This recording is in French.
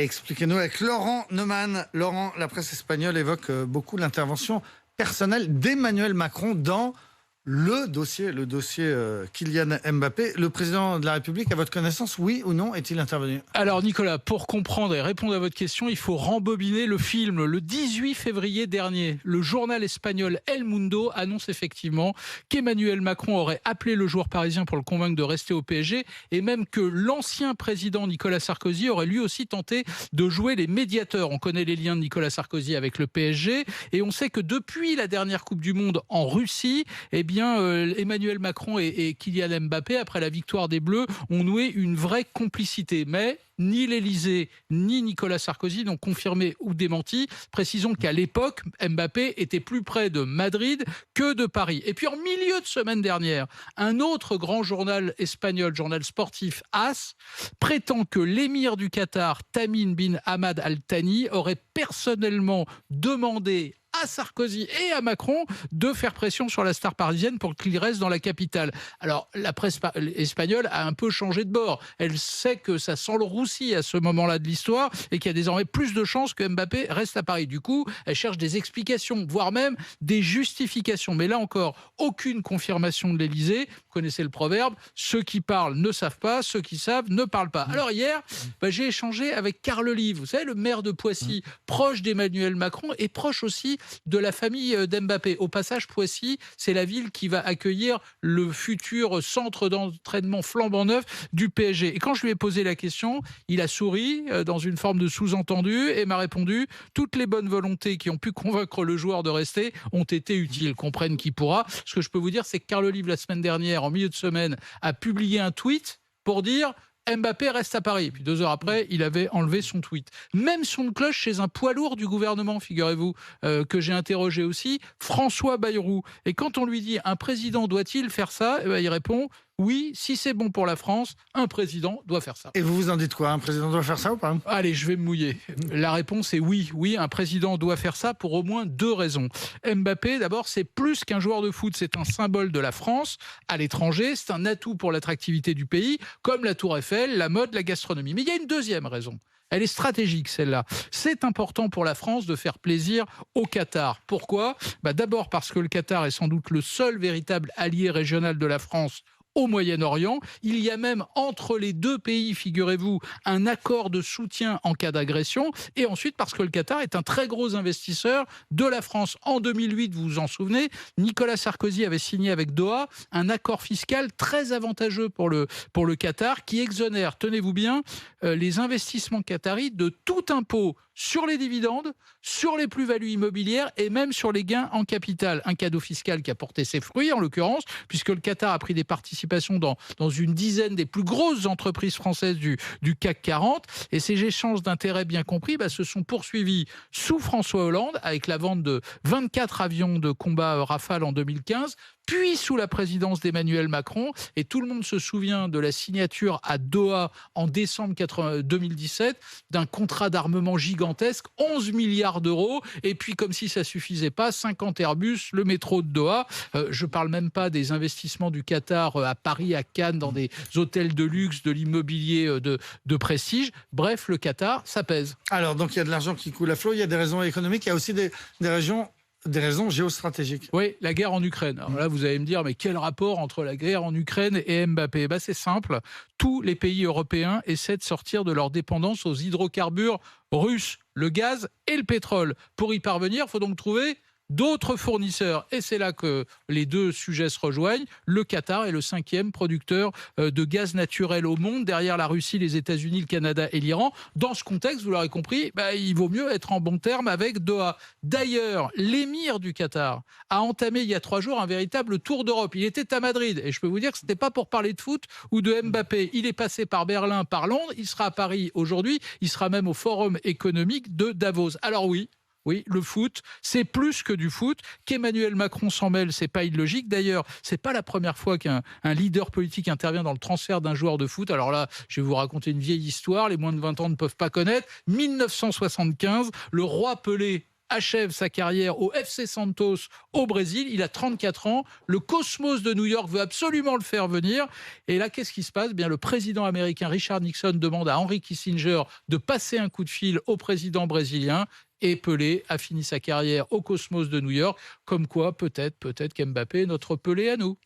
Expliquez-nous avec Laurent Neumann. Laurent, la presse espagnole évoque beaucoup l'intervention personnelle d'Emmanuel Macron dans le dossier Kylian Mbappé. Le président de la République, à votre connaissance, oui ou non, est-il intervenu? Alors Nicolas, pour comprendre et répondre à votre question, il faut rembobiner le film. Le 18 février dernier, le journal espagnol El Mundo annonce effectivement qu'Emmanuel Macron aurait appelé le joueur parisien pour le convaincre de rester au PSG et même que l'ancien président Nicolas Sarkozy aurait lui aussi tenté de jouer les médiateurs. On connaît les liens de Nicolas Sarkozy avec le PSG et on sait que depuis la dernière Coupe du Monde en Russie, Emmanuel Macron et Kylian Mbappé, après la victoire des Bleus, ont noué une vraie complicité. Mais ni l'Élysée, ni Nicolas Sarkozy n'ont confirmé ou démenti. Précisons qu'à l'époque, Mbappé était plus près de Madrid que de Paris. Et puis en milieu de semaine dernière, un autre grand journal espagnol, journal sportif AS, prétend que l'émir du Qatar, Tamim bin Hamad Al Thani, aurait personnellement demandé à Sarkozy et à Macron de faire pression sur la star parisienne pour qu'il reste dans la capitale. Alors, la presse espagnole a un peu changé de bord. Elle sait que ça sent le roussi à ce moment-là de l'histoire et qu'il y a désormais plus de chances que Mbappé reste à Paris. Du coup, elle cherche des explications, voire même des justifications. Mais là encore, aucune confirmation de l'Élysée. Vous connaissez le proverbe, ceux qui parlent ne savent pas, ceux qui savent ne parlent pas. Alors hier, j'ai échangé avec Carl Olive, vous savez, le maire de Poissy, proche d'Emmanuel Macron et proche aussi de la famille d'Mbappé. Au passage, Poissy, c'est la ville qui va accueillir le futur centre d'entraînement flambant neuf du PSG. Et quand je lui ai posé la question, il a souri dans une forme de sous-entendu et m'a répondu « Toutes les bonnes volontés qui ont pu convaincre le joueur de rester ont été utiles. Comprenne qui pourra ». Ce que je peux vous dire, c'est que Carl Olive, la semaine dernière, en milieu de semaine, a publié un tweet pour dire Mbappé reste à Paris. Puis 2 heures après, il avait enlevé son tweet. Même son de cloche chez un poids lourd du gouvernement, figurez-vous, que j'ai interrogé aussi, François Bayrou. Et quand on lui dit un président doit-il faire ça, il répond oui, si c'est bon pour la France, un président doit faire ça. Et vous en dites quoi? Un président doit faire ça ou pas? Allez, je vais me mouiller. La réponse est oui. Oui, un président doit faire ça pour au moins 2 raisons. Mbappé, d'abord, c'est plus qu'un joueur de foot. C'est un symbole de la France à l'étranger. C'est un atout pour l'attractivité du pays, comme la Tour Eiffel, la mode, la gastronomie. Mais il y a une deuxième raison. Elle est stratégique, celle-là. C'est important pour la France de faire plaisir au Qatar. Pourquoi? D'abord parce que le Qatar est sans doute le seul véritable allié régional de la France au Moyen-Orient. Il y a même entre les deux pays, figurez-vous, un accord de soutien en cas d'agression. Et ensuite, parce que le Qatar est un très gros investisseur de la France. En 2008, vous vous en souvenez, Nicolas Sarkozy avait signé avec Doha un accord fiscal très avantageux pour le Qatar qui exonère, tenez-vous bien, les investissements qataris de tout impôt sur les dividendes, sur les plus-values immobilières et même sur les gains en capital. Un cadeau fiscal qui a porté ses fruits, en l'occurrence, puisque le Qatar a pris des participations dans une dizaine des plus grosses entreprises françaises du CAC 40. Et ces échanges d'intérêts bien compris se sont poursuivis sous François Hollande, avec la vente de 24 avions de combat Rafale en 2015, puis sous la présidence d'Emmanuel Macron. Et tout le monde se souvient de la signature à Doha en décembre 2017 d'un contrat d'armement gigantesque, 11 milliards d'euros. Et puis, comme si ça suffisait pas, 50 Airbus, le métro de Doha. Je parle même pas des investissements du Qatar à Paris, à Cannes, dans des hôtels de luxe, de l'immobilier de prestige. Bref, le Qatar, ça pèse. Alors, donc, il y a de l'argent qui coule à flot, il y a des raisons économiques, il y a aussi des raisons géostratégiques. Oui, la guerre en Ukraine. Alors là, vous allez me dire, mais quel rapport entre la guerre en Ukraine et Mbappé? C'est simple. Tous les pays européens essaient de sortir de leur dépendance aux hydrocarbures russes, le gaz et le pétrole. Pour y parvenir, il faut donc trouver d'autres fournisseurs. Et c'est là que les deux sujets se rejoignent. Le Qatar est le 5e producteur de gaz naturel au monde, derrière la Russie, les États-Unis, le Canada et l'Iran. Dans ce contexte, vous l'aurez compris, il vaut mieux être en bon terme avec Doha. D'ailleurs, l'émir du Qatar a entamé il y a 3 jours un véritable tour d'Europe. Il était à Madrid et je peux vous dire que ce n'était pas pour parler de foot ou de Mbappé. Il est passé par Berlin, par Londres, il sera à Paris aujourd'hui, il sera même au Forum économique de Davos. Alors oui, le foot, c'est plus que du foot. Qu'Emmanuel Macron s'en mêle, c'est pas illogique. D'ailleurs, c'est pas la première fois qu'un leader politique intervient dans le transfert d'un joueur de foot. Alors là, je vais vous raconter une vieille histoire. Les moins de 20 ans ne peuvent pas connaître. 1975, le roi Pelé achève sa carrière au FC Santos au Brésil. Il a 34 ans. Le Cosmos de New York veut absolument le faire venir. Et là, qu'est-ce qui se passe? Bien, le président américain Richard Nixon demande à Henry Kissinger de passer un coup de fil au président brésilien. Et Pelé a fini sa carrière au Cosmos de New York. Comme quoi, peut-être qu'Mbappé est notre Pelé à nous.